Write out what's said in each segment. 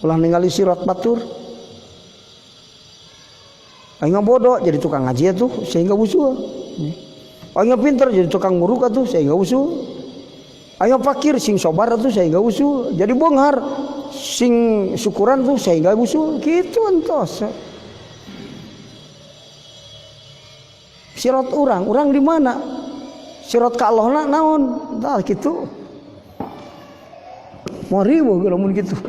ulah ningali sirat batur. Aing bodoh jadi tukang ngaji atuh sehingga usul. Aing pinter jadi tukang nguruk atuh sehingga usul. Aing fakir sing sobar atuh sehingga usul. Jadi beunghar sing syukuran tuh sehingga usul. Kitu entos. Sirat urang di mana? Sirat ka Allahna naon? Tah kitu. Mari we lamun kitu.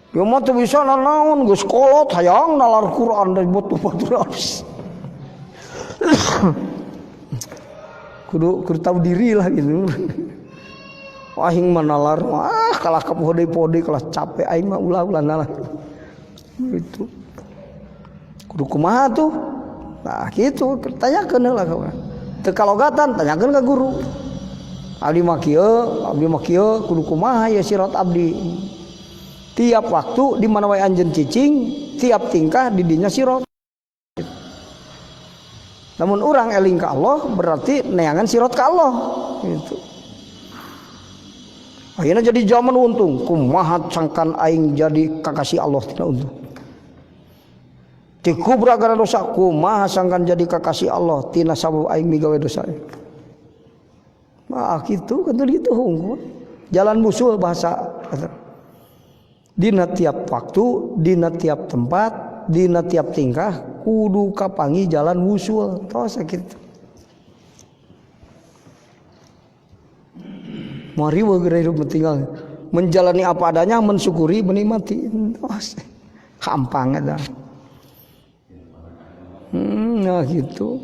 Ya mah teu bisa naon geus kolot hayang nalar Quran dari batu-batu habis. kudu tahu diri lah gitu. Aing mah nalar kalah ka pode-pode kalah capek aing mah ulah-ulah nalar. Gitu. Kudu kumaha tuh? Nah, gitu tanyakeun heula ka urang. Teu kalogatan tanyakeun ka guru. Abdi mah kieu kudu kumaha ya sirat abdi. Tiap waktu di mana wae anjeun cicing, tiap tingkah di dinya sirat. Namun orang eling ka Allah berarti neangan sirat ka Allah gitu. Ayeuna jadi zaman untung, kumaha sangkan aing jadi kakasih Allah tina untung. Ti kubra gara dosa kumaha sangkan jadi kakasih Allah tina sabab aing migawe dosa. Mah kitu kan kitu hungkul. Jalan musuh bahasa dina tiap waktu, dina tiap tempat, dina tiap tingkah kudu kapangi jalan wusul tos kitu. Mari we geura hidup tinggal menjalani apa adanya, mensyukuri, menikmati. Tos hampang eta. Nah gitu.